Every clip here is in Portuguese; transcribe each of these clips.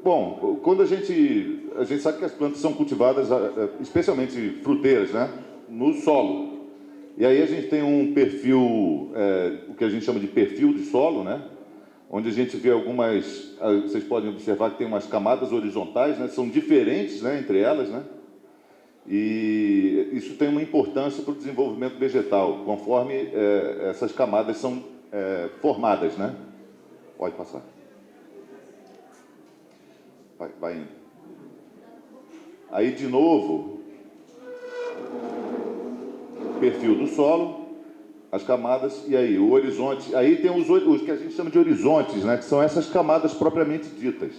Bom, quando a gente sabe que as plantas são cultivadas, especialmente fruteiras, né, no solo. E aí a gente tem um perfil, o que a gente chama de perfil de solo, né, onde a gente vê algumas, vocês podem observar que tem umas camadas horizontais, né, são diferentes, né, entre elas, né, e isso tem uma importância para o desenvolvimento vegetal, conforme essas camadas são formadas, né. Pode passar. Vai indo. Aí, de novo, perfil do solo, as camadas, e aí o horizonte. Aí tem os que a gente chama de horizontes, né, que são essas camadas propriamente ditas.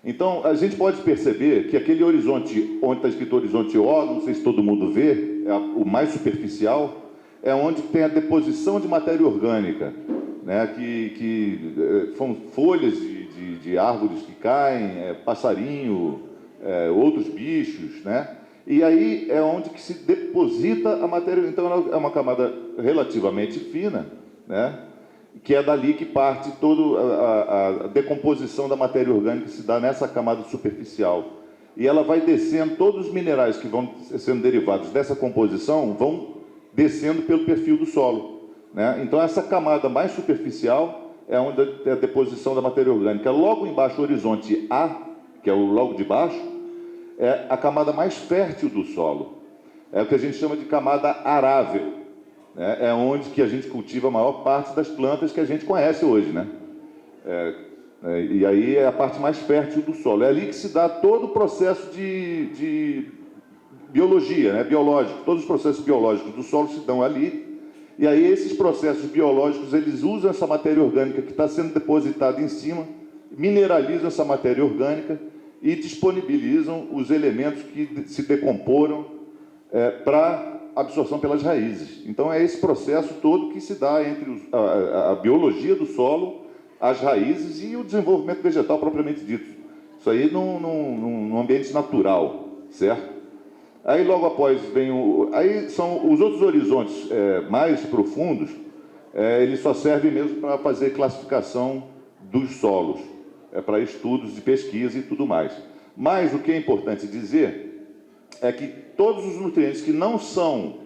Então, a gente pode perceber que aquele horizonte, onde está escrito horizonte O, não sei se todo mundo vê, é o mais superficial, é onde tem a deposição de matéria orgânica, né, que são folhas de árvores que caem, passarinho, outros bichos, né? E aí é onde que se deposita a matéria. Então, ela é uma camada relativamente fina, né? Que é dali que parte toda a decomposição da matéria orgânica que se dá nessa camada superficial. E ela vai descendo, todos os minerais que vão sendo derivados dessa composição vão descendo pelo perfil do solo, né? Então, essa camada mais superficial é onde é a deposição da matéria orgânica. Logo embaixo, o horizonte A, que é o logo de baixo, é a camada mais fértil do solo. É o que a gente chama de camada arável, né? É onde que a gente cultiva a maior parte das plantas que a gente conhece hoje, né? E aí é a parte mais fértil do solo. É ali que se dá todo o processo de biologia, né? Biológico. Todos os processos biológicos do solo se dão ali. E aí esses processos biológicos, eles usam essa matéria orgânica que está sendo depositada em cima, mineralizam essa matéria orgânica e disponibilizam os elementos que se decomporam para absorção pelas raízes. Então, é esse processo todo que se dá entre a biologia do solo, as raízes e o desenvolvimento vegetal propriamente dito. Isso aí num ambiente natural, certo? Aí, logo após, aí são os outros horizontes mais profundos, eles só servem mesmo para fazer classificação dos solos, para estudos de pesquisa e tudo mais. Mas o que é importante dizer é que todos os nutrientes que não são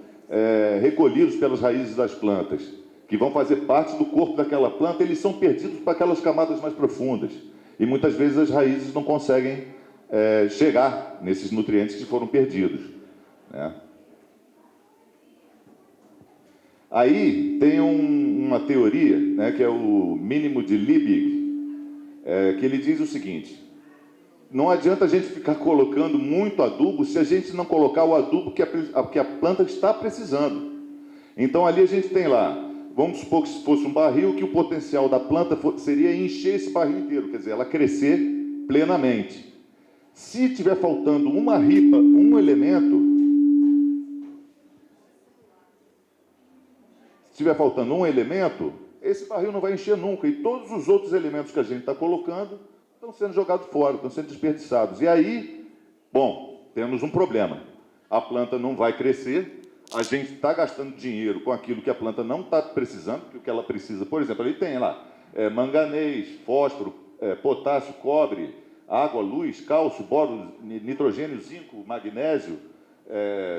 recolhidos pelas raízes das plantas, que vão fazer parte do corpo daquela planta, eles são perdidos para aquelas camadas mais profundas. E muitas vezes as raízes não conseguem chegar nesses nutrientes que foram perdidos, né? Aí tem uma teoria, né, que é o mínimo de Liebig, que ele diz o seguinte: não adianta a gente ficar colocando muito adubo se a gente não colocar o adubo que a planta está precisando. Então, ali a gente tem lá, vamos supor que se fosse um barril, que o potencial da planta seria encher esse barril inteiro, quer dizer, ela crescer plenamente. Se tiver faltando uma ripa, um elemento, esse barril não vai encher nunca. E todos os outros elementos que a gente está colocando estão sendo jogados fora, estão sendo desperdiçados. E aí, bom, temos um problema. A planta não vai crescer, a gente está gastando dinheiro com aquilo que a planta não está precisando, que o que ela precisa, por exemplo, ali tem lá manganês, fósforo, potássio, cobre, água, luz, cálcio, boro, nitrogênio, zinco, magnésio,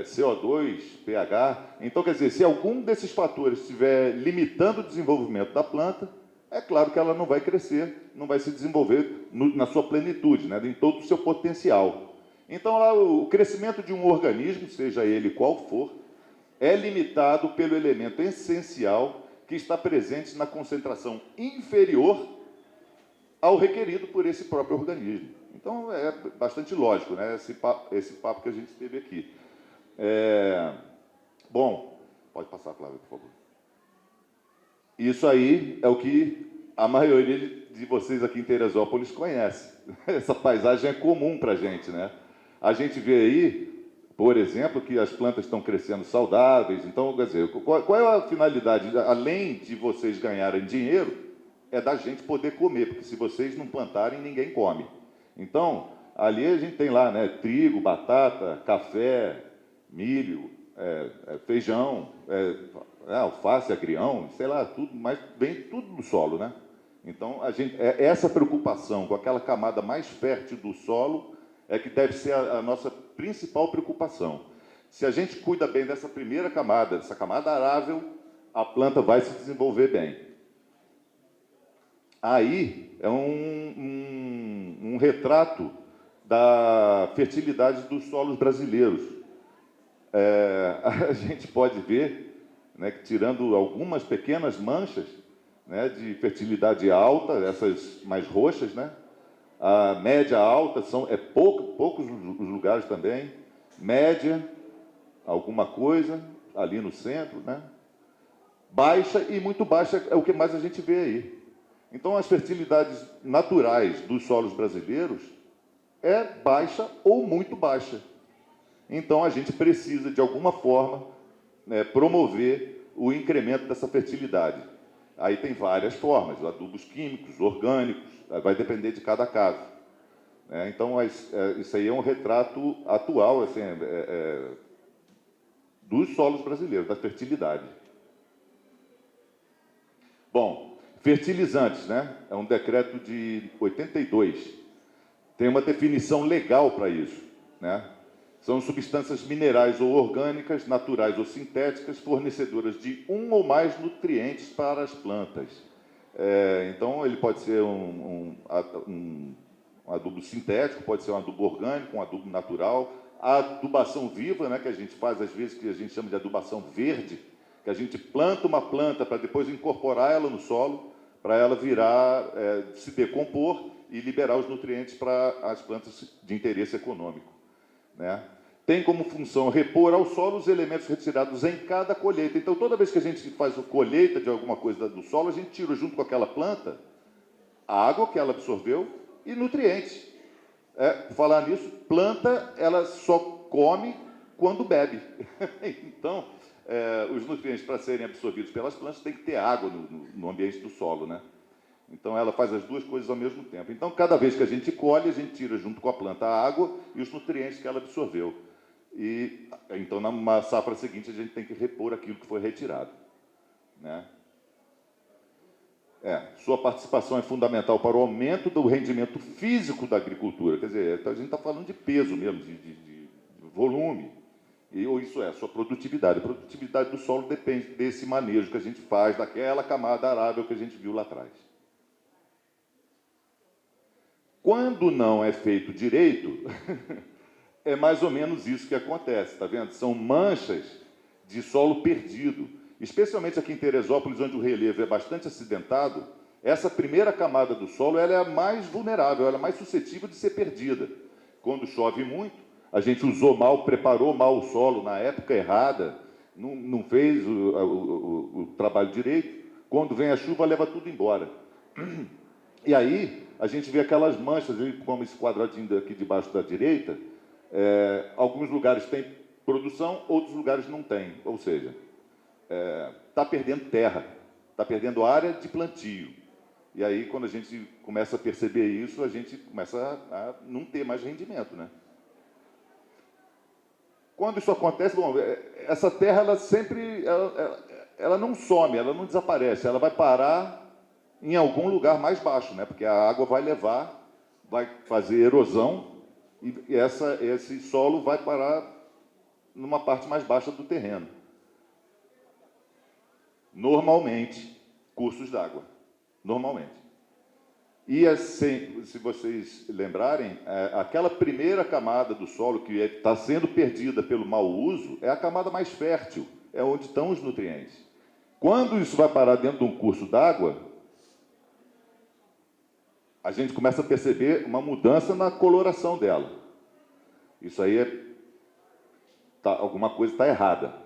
CO2, pH. Então, quer dizer, se algum desses fatores estiver limitando o desenvolvimento da planta, é claro que ela não vai crescer, não vai se desenvolver na sua plenitude, né, em todo o seu potencial. Então, lá, o crescimento de um organismo, seja ele qual for, é limitado pelo elemento essencial que está presente na concentração inferior ao requerido por esse próprio organismo. Então, é bastante lógico, né, esse papo que a gente teve aqui. Bom, pode passar, Flávio, por favor. Isso aí é o que a maioria de vocês aqui em Teresópolis conhece. Essa paisagem é comum para a gente, né? A gente vê aí, por exemplo, que as plantas estão crescendo saudáveis. Então, quer dizer, qual é a finalidade? Além de vocês ganharem dinheiro, é da gente poder comer, porque se vocês não plantarem, ninguém come. Então, ali a gente tem lá, né, trigo, batata, café, milho, feijão, alface, agrião, sei lá, tudo, mas vem tudo do solo, né? Então, essa preocupação com aquela camada mais fértil do solo é que deve ser a nossa principal preocupação. Se a gente cuida bem dessa primeira camada, dessa camada arável, a planta vai se desenvolver bem. Aí é um retrato da fertilidade dos solos brasileiros. A gente pode ver, né, que tirando algumas pequenas manchas, né, de fertilidade alta, essas mais roxas, né, a média alta poucos os lugares também, média, alguma coisa, ali no centro, né, baixa e muito baixa é o que mais a gente vê aí. Então, as fertilidades naturais dos solos brasileiros é baixa ou muito baixa. Então, a gente precisa, de alguma forma, né, promover o incremento dessa fertilidade. Aí tem várias formas, adubos químicos, orgânicos, vai depender de cada caso. Então, isso aí é um retrato atual assim, dos solos brasileiros, da fertilidade. Bom, fertilizantes, né? É um decreto de 82. Tem uma definição legal para isso, né? São substâncias minerais ou orgânicas, naturais ou sintéticas, fornecedoras de um ou mais nutrientes para as plantas. Então, ele pode ser um adubo sintético, pode ser um adubo orgânico, um adubo natural. A adubação viva, né, que a gente faz, às vezes, que a gente chama de adubação verde, que a gente planta uma planta para depois incorporar ela no solo, para ela virar, se decompor e liberar os nutrientes para as plantas de interesse econômico, né? Tem como função repor ao solo os elementos retirados em cada colheita. Então, toda vez que a gente faz a colheita de alguma coisa do solo, a gente tira junto com aquela planta a água que ela absorveu e nutrientes. Falar nisso, planta, ela só come quando bebe. Então, os nutrientes, para serem absorvidos pelas plantas, tem que ter água no ambiente do solo, né? Então, ela faz as duas coisas ao mesmo tempo. Então, cada vez que a gente colhe, a gente tira junto com a planta a água e os nutrientes que ela absorveu. E, então, na safra seguinte, a gente tem que repor aquilo que foi retirado, né? Sua participação é fundamental para o aumento do rendimento físico da agricultura. Quer dizer, a gente está falando de peso mesmo, de volume. Ou isso sua produtividade. A produtividade do solo depende desse manejo que a gente faz, daquela camada arável que a gente viu lá atrás. Quando não é feito direito, é mais ou menos isso que acontece, está vendo? São manchas de solo perdido. Especialmente aqui em Teresópolis, onde o relevo é bastante acidentado, essa primeira camada do solo ela é a mais vulnerável, ela é mais suscetível de ser perdida. Quando chove muito, a gente usou mal, preparou mal o solo na época errada, não fez o trabalho direito. Quando vem a chuva, leva tudo embora. E aí, a gente vê aquelas manchas, como esse quadradinho aqui debaixo da direita. Alguns lugares têm produção, outros lugares não têm. Ou seja, está perdendo terra, está perdendo área de plantio. E aí, quando a gente começa a perceber isso, a gente começa a não ter mais rendimento, né? Quando isso acontece, bom, essa terra ela sempre ela não some, ela não desaparece, ela vai parar em algum lugar mais baixo, né? Porque a água vai levar, vai fazer erosão e esse solo vai parar numa parte mais baixa do terreno. Normalmente, cursos d'água. Normalmente. E assim, se vocês lembrarem, aquela primeira camada do solo que está sendo perdida pelo mau uso é a camada mais fértil, é onde estão os nutrientes. Quando isso vai parar dentro de um curso d'água, a gente começa a perceber uma mudança na coloração dela. Isso aí alguma coisa está errada.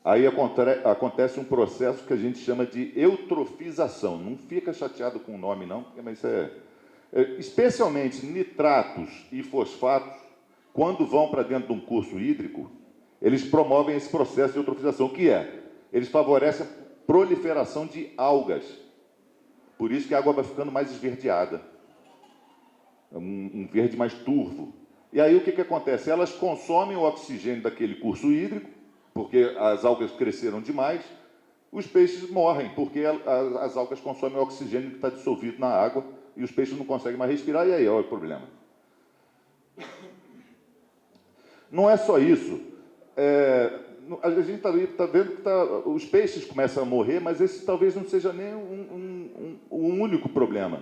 Aí acontece um processo que a gente chama de eutrofização. Não fica chateado com o nome, não, mas especialmente nitratos e fosfatos, quando vão para dentro de um curso hídrico, eles promovem esse processo de eutrofização, que eles favorecem a proliferação de algas. Por isso que a água vai ficando mais esverdeada. Um verde mais turvo. E aí o que acontece? Elas consomem o oxigênio daquele curso hídrico, porque as algas cresceram demais, os peixes morrem, porque as algas consomem o oxigênio que está dissolvido na água e os peixes não conseguem mais respirar, e aí olha o problema. Não é só isso. A gente está vendo que os peixes começam a morrer, mas esse talvez não seja nem um único problema.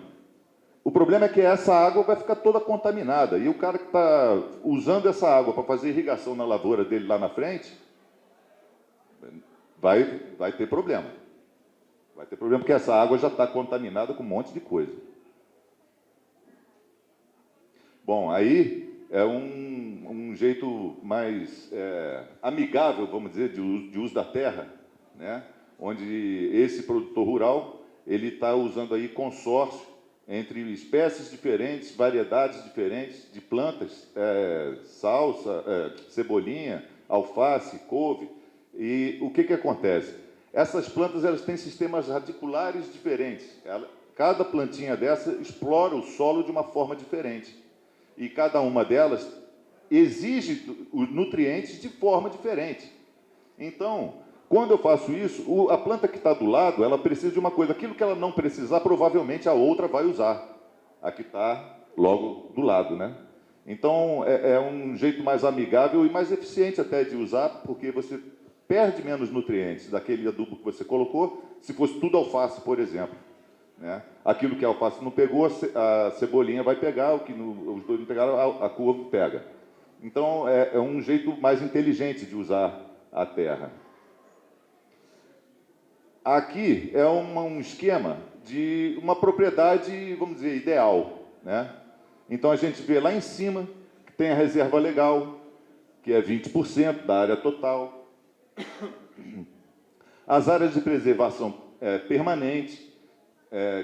O problema é que essa água vai ficar toda contaminada, e o cara que está usando essa água para fazer irrigação na lavoura dele lá na frente, vai ter problema. Vai ter problema porque essa água já está contaminada com um monte de coisa. Bom, aí é um jeito mais amigável, vamos dizer, de uso da terra, né? Onde esse produtor rural ele está usando aí consórcio entre espécies diferentes, variedades diferentes de plantas, salsa, cebolinha, alface, couve. E o que acontece? Essas plantas elas têm sistemas radiculares diferentes. Cada plantinha dessa explora o solo de uma forma diferente. E cada uma delas exige os nutrientes de forma diferente. Então, quando eu faço isso, a planta que está do lado, ela precisa de uma coisa. Aquilo que ela não precisar, provavelmente a outra vai usar. A que está logo do lado, né? Então, é um jeito mais amigável e mais eficiente até de usar, porque você perde menos nutrientes daquele adubo que você colocou, se fosse tudo alface, por exemplo. Né? Aquilo que a alface não pegou, a cebolinha vai pegar, o que os dois não pegaram, a couve pega. Então, é um jeito mais inteligente de usar a terra. Aqui é um esquema de uma propriedade, vamos dizer, ideal. Né? Então, a gente vê lá em cima que tem a reserva legal, que é 20% da área total. As áreas de preservação permanente,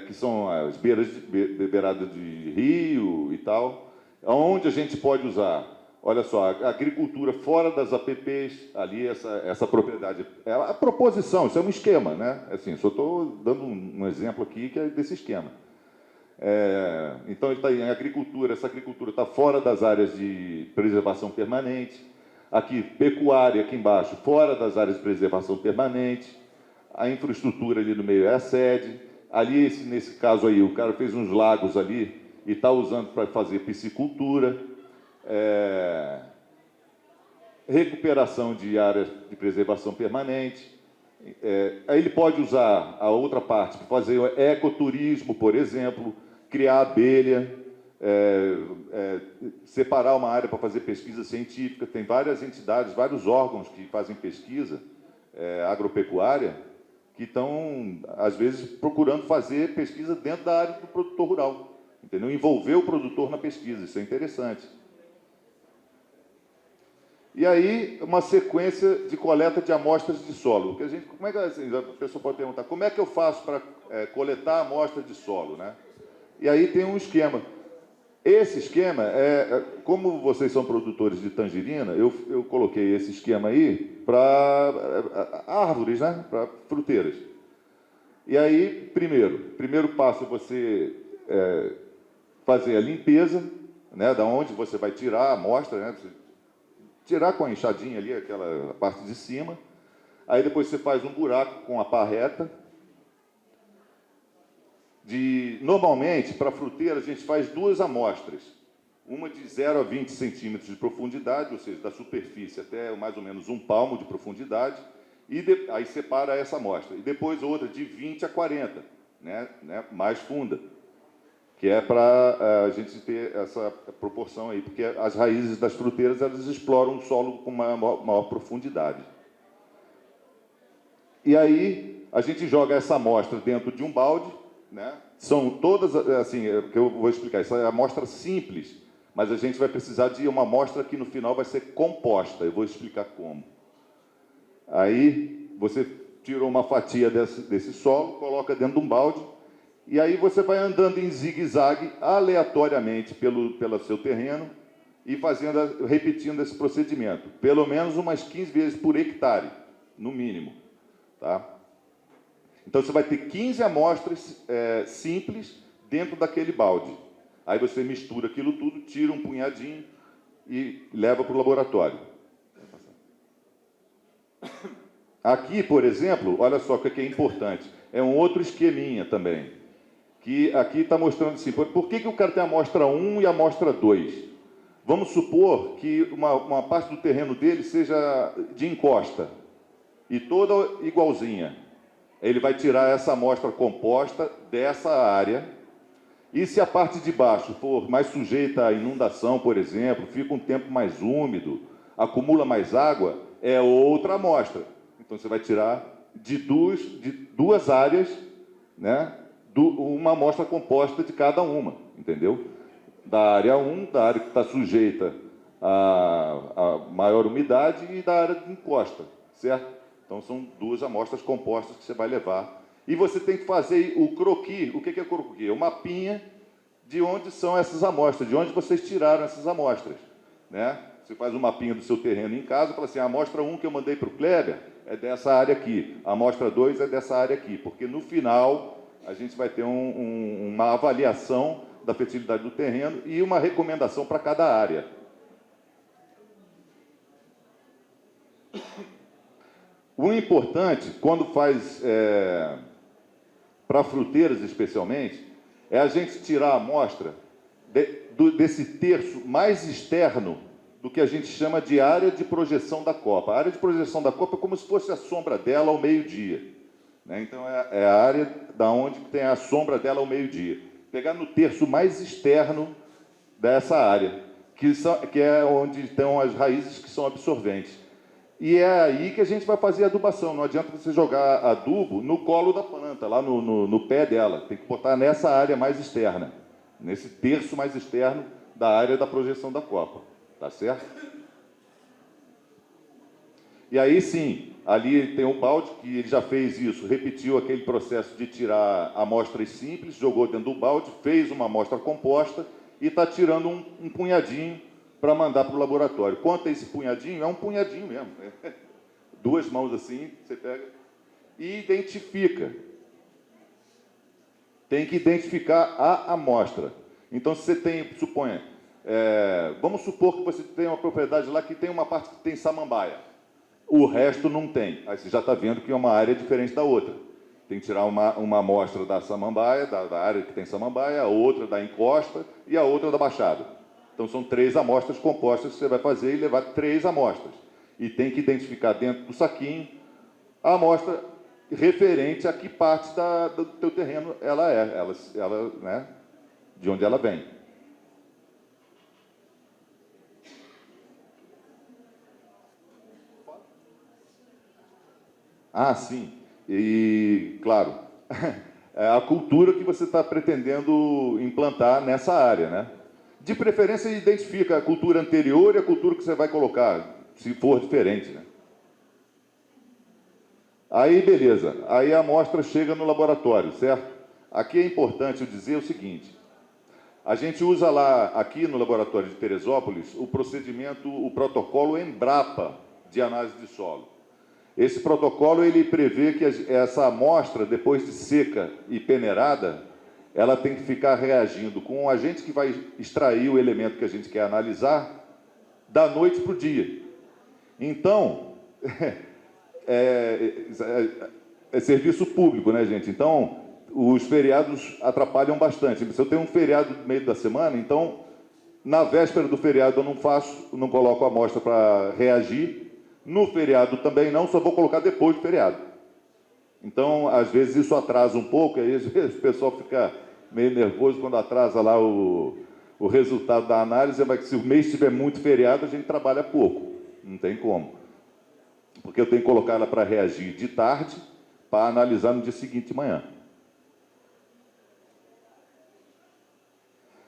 que são as beiradas de rio e tal, onde a gente pode usar, olha só, a agricultura fora das APPs, ali essa propriedade, a proposição, isso é um esquema, né? Assim, só estou dando um exemplo aqui que é desse esquema. Então, ele está em agricultura, essa agricultura está fora das áreas de preservação permanente. Aqui, pecuária, aqui embaixo, fora das áreas de preservação permanente. A infraestrutura ali no meio é a sede. Ali, nesse caso aí, o cara fez uns lagos ali e está usando para fazer piscicultura. Recuperação de áreas de preservação permanente. Aí ele pode usar a outra parte para fazer ecoturismo, por exemplo, criar abelha, separar uma área para fazer pesquisa científica. Tem várias entidades, vários órgãos que fazem pesquisa agropecuária que estão, às vezes, procurando fazer pesquisa dentro da área do produtor rural, entendeu? Envolver o produtor na pesquisa, isso é interessante. E aí, uma sequência de coleta de amostras de solo. Porque como é que a pessoa pode perguntar, como é que eu faço para coletar amostra de solo, né? E aí tem um esquema. Esse esquema, como vocês são produtores de tangerina, eu coloquei esse esquema aí para árvores, né? Para fruteiras. E aí, primeiro passo é você fazer a limpeza, né? Da onde você vai tirar a amostra, né? Tirar com a enxadinha ali, aquela parte de cima. Aí depois você faz um buraco com a pá reta. Normalmente, para fruteira, a gente faz 2 amostras. Uma de 0 a 20 centímetros de profundidade, ou seja, da superfície até mais ou menos 1 palmo de profundidade. E aí separa essa amostra. E depois outra de 20 a 40, né, mais funda. Que é para a gente ter essa proporção aí, porque as raízes das fruteiras elas exploram o solo com maior profundidade. E aí a gente joga essa amostra dentro de um balde, né? São todas, assim, que eu vou explicar, isso é amostra simples, mas a gente vai precisar de uma amostra que no final vai ser composta, eu vou explicar como. Aí você tira uma fatia desse solo, coloca dentro de um balde, e aí você vai andando em zigue-zague, aleatoriamente, pelo seu terreno, e repetindo esse procedimento. Pelo menos umas 15 vezes por hectare, no mínimo. Tá? Então, você vai ter 15 amostras simples dentro daquele balde. Aí você mistura aquilo tudo, tira um punhadinho e leva para o laboratório. Aqui, por exemplo, olha só o que é importante, é um outro esqueminha também, que aqui está mostrando assim, por que o cara tem a amostra 1 e a amostra 2? Vamos supor que uma parte do terreno dele seja de encosta, e toda igualzinha. Ele vai tirar essa amostra composta dessa área, e se a parte de baixo for mais sujeita à inundação, por exemplo, fica um tempo mais úmido, acumula mais água, é outra amostra. Então você vai tirar de duas áreas, né, uma amostra composta de cada uma, entendeu? Da área 1, da área que está sujeita a maior umidade, e da área de encosta, certo? Então, são duas amostras compostas que você vai levar. E você tem que fazer o croquis. O que é croquis? É o mapinha de onde são essas amostras, de onde vocês tiraram essas amostras, né? Você faz um mapinha do seu terreno em casa e fala assim, a amostra 1 que eu mandei para o Kleber é dessa área aqui, a amostra 2 é dessa área aqui, porque no final a gente vai ter uma avaliação da fertilidade do terreno e uma recomendação para cada área. O importante, quando faz, para fruteiras especialmente, é a gente tirar a amostra desse terço mais externo do que a gente chama de área de projeção da copa. A área de projeção da copa é como se fosse a sombra dela ao meio-dia, né? Então, é a área da onde tem a sombra dela ao meio-dia. Pegar no terço mais externo dessa área, que é onde estão as raízes que são absorventes. E é aí que a gente vai fazer a adubação. Não adianta você jogar adubo no colo da planta, lá no pé dela. Tem que botar nessa área mais externa, nesse terço mais externo da área da projeção da copa. Tá certo? E aí sim, ali tem um balde que ele já fez isso, repetiu aquele processo de tirar amostras simples, jogou dentro do balde, fez uma amostra composta e está tirando um punhadinho para mandar para o laboratório. Quanto a esse punhadinho? É um punhadinho mesmo. Duas mãos assim, você pega e identifica. Tem que identificar a amostra. Então, se você tem, suponha, vamos supor que você tem uma propriedade lá que tem uma parte que tem samambaia. O resto não tem. Aí você já está vendo que é uma área diferente da outra. Tem que tirar uma amostra da samambaia, da área que tem samambaia, a outra da encosta e a outra da baixada. Então, são 3 amostras compostas que você vai fazer e levar 3 amostras. E tem que identificar dentro do saquinho a amostra referente a que parte do teu terreno ela é, né, de onde ela vem. Ah, sim. E, claro, é a cultura que você está pretendendo implantar nessa área, né? De preferência, identifica a cultura anterior e a cultura que você vai colocar, se for diferente, né? Aí, beleza. Aí a amostra chega no laboratório, certo? Aqui é importante eu dizer o seguinte. A gente usa lá, aqui no laboratório de Teresópolis, o procedimento, o protocolo Embrapa de análise de solo. Esse protocolo, ele prevê que essa amostra, depois de seca e peneirada, ela tem que ficar reagindo com o agente que vai extrair o elemento que a gente quer analisar da noite para o dia. Então, é serviço público, né, gente? Então, os feriados atrapalham bastante. Se eu tenho um feriado no meio da semana, então, na véspera do feriado eu não coloco a amostra para reagir. No feriado também não, só vou colocar depois do feriado. Então, às vezes isso atrasa um pouco, aí às vezes o pessoal fica meio nervoso quando atrasa lá o resultado da análise, mas se o mês tiver muito feriado, a gente trabalha pouco. Não tem como. Porque eu tenho que colocar ela para reagir de tarde, para analisar no dia seguinte de manhã.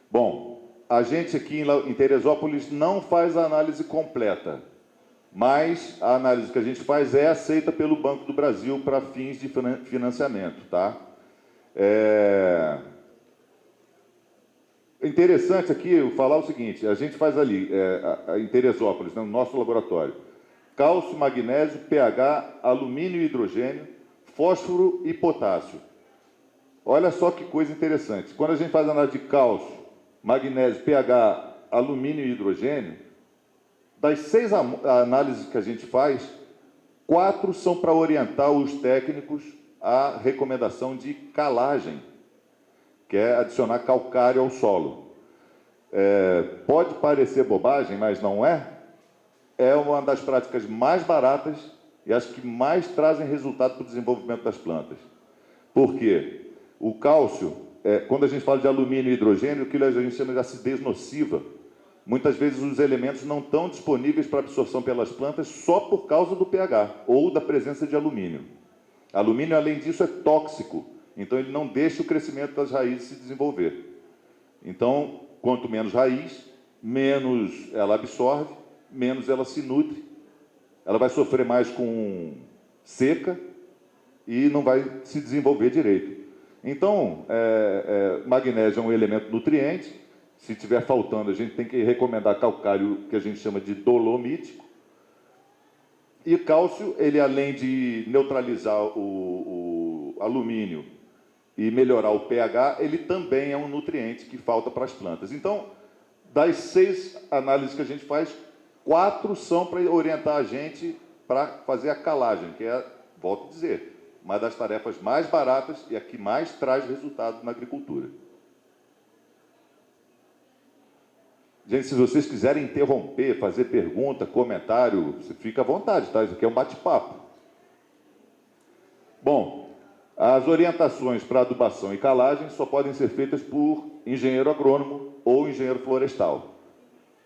Bom, a gente aqui em Teresópolis não faz a análise completa, mas a análise que a gente faz é aceita pelo Banco do Brasil para fins de financiamento, tá? É interessante aqui eu falar o seguinte, a gente faz ali, em Teresópolis, no nosso laboratório, cálcio, magnésio, pH, alumínio e hidrogênio, fósforo e potássio. Olha só que coisa interessante. Quando a gente faz análise de cálcio, magnésio, pH, alumínio e hidrogênio, das 6 análises que a gente faz, 4 são para orientar os técnicos à recomendação de calagem, que é adicionar calcário ao solo. Pode parecer bobagem, mas não é. É uma das práticas mais baratas e as que mais trazem resultado para o desenvolvimento das plantas. Por quê? O cálcio, quando a gente fala de alumínio e hidrogênio, aquilo a gente chama de acidez nociva. Muitas vezes os elementos não estão disponíveis para absorção pelas plantas só por causa do pH ou da presença de alumínio. Alumínio, além disso, é tóxico, então ele não deixa o crescimento das raízes se desenvolver. Então, quanto menos raiz, menos ela absorve, menos ela se nutre. Ela vai sofrer mais com seca e não vai se desenvolver direito. Então, magnésio é um elemento nutriente. Se estiver faltando, a gente tem que recomendar calcário, que a gente chama de dolomítico. E cálcio, ele além de neutralizar o alumínio e melhorar o pH, ele também é um nutriente que falta para as plantas. Então, das 6 análises que a gente faz, 4 são para orientar a gente para fazer a calagem, que é, volto a dizer, uma das tarefas mais baratas e a que mais traz resultado na agricultura. Gente, se vocês quiserem interromper, fazer pergunta, comentário, você fica à vontade, tá? Isso aqui é um bate-papo. Bom, as orientações para adubação e calagem só podem ser feitas por engenheiro agrônomo ou engenheiro florestal.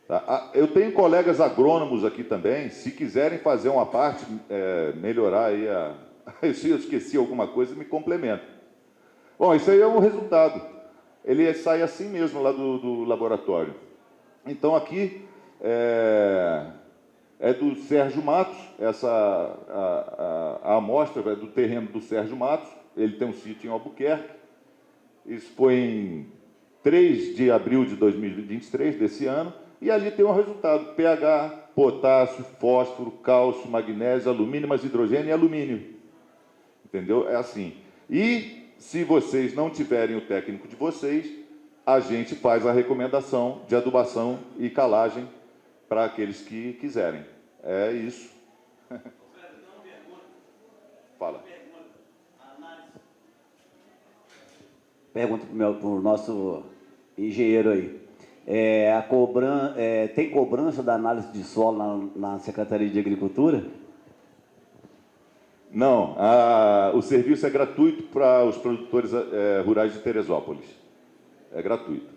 Tá? Eu tenho colegas agrônomos aqui também, se quiserem fazer uma parte, melhorar aí se eu esqueci alguma coisa, me complementa. Bom, isso aí é um resultado. Ele sai assim mesmo lá do laboratório. Então, aqui é do Sérgio Matos, a amostra é do terreno do Sérgio Matos, ele tem um sítio em Albuquerque. Isso foi em 3 de abril de 2023, desse ano, e ali tem um resultado: pH, potássio, fósforo, cálcio, magnésio, alumínio, mas hidrogênio e alumínio. Entendeu? É assim. E se vocês não tiverem o técnico de vocês, a gente faz a recomendação de adubação e calagem para aqueles que quiserem. É isso. Fala. Pergunta para o nosso engenheiro aí. Tem cobrança da análise de solo na Secretaria de Agricultura? Não, o serviço é gratuito para os produtores rurais de Teresópolis. É gratuito.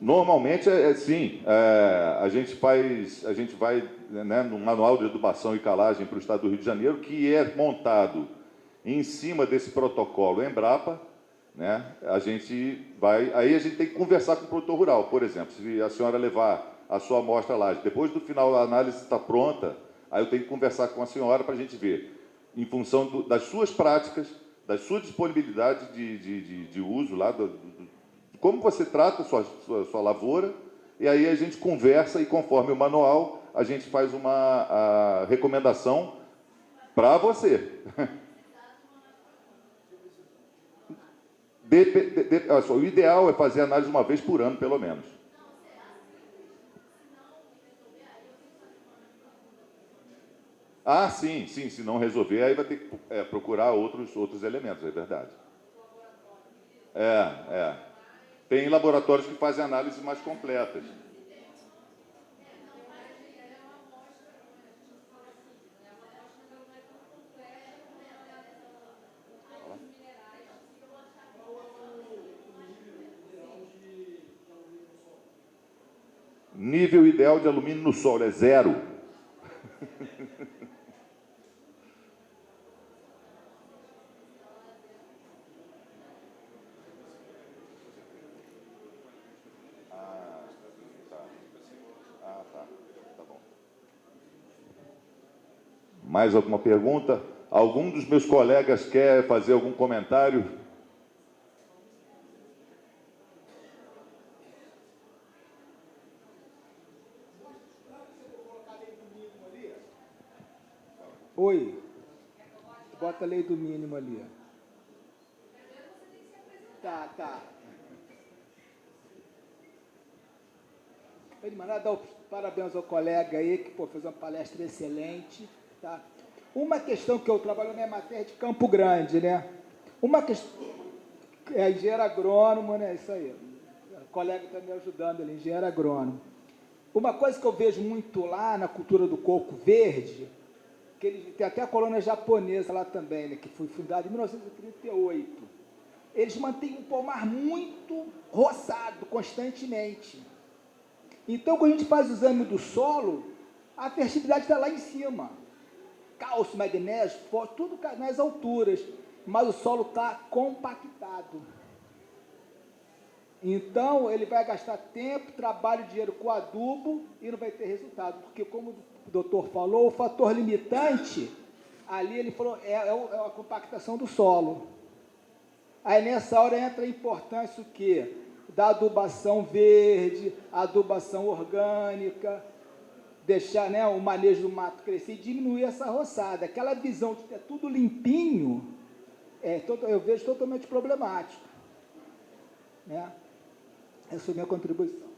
Normalmente sim. A gente vai, né, no manual de adubação e calagem para o estado do Rio de Janeiro, que é montado em cima desse protocolo Embrapa, né? Aí a gente tem que conversar com o produtor rural. Por exemplo, se a senhora levar a sua amostra lá, depois do final a análise está pronta, aí eu tenho que conversar com a senhora para a gente ver, em função das suas práticas, da sua disponibilidade de uso lá, como você trata a sua lavoura, e aí a gente conversa e, conforme o manual, a gente faz a recomendação para você. O ideal é fazer análise uma vez por ano, pelo menos. Ah, sim, se não resolver, aí vai ter que procurar outros elementos, é verdade. Tem laboratórios que fazem análises mais completas. Nível ideal de alumínio no solo é 0. Tá bom. Mais alguma pergunta? Algum dos meus colegas quer fazer algum comentário? Oi. Bota a lei do mínimo ali. Tá. Eu de maneira dar parabéns ao colega aí, que pô, fez uma palestra excelente. Tá? Uma questão que eu trabalho na matéria de Campo Grande, né? Uma questão. É engenheiro agrônomo, né? Isso aí. O colega está me ajudando ali, engenheiro agrônomo. Uma coisa que eu vejo muito lá na cultura do coco verde, que eles, tem até a colônia japonesa lá também, né? Que foi fundada em 1938. Eles mantêm um pomar muito roçado constantemente. Então, quando a gente faz o exame do solo, a fertilidade está lá em cima. Cálcio, magnésio, fósforo, tudo nas alturas. Mas o solo está compactado. Então, ele vai gastar tempo, trabalho, dinheiro com adubo e não vai ter resultado. Porque, como o doutor falou, o fator limitante, ali ele falou, é a compactação do solo. Aí nessa hora entra a importância o quê? Da adubação verde, adubação orgânica, deixar, né, o manejo do mato crescer e diminuir essa roçada. Aquela visão de ter tudo limpinho, eu vejo totalmente problemático. Né? Essa é a minha contribuição.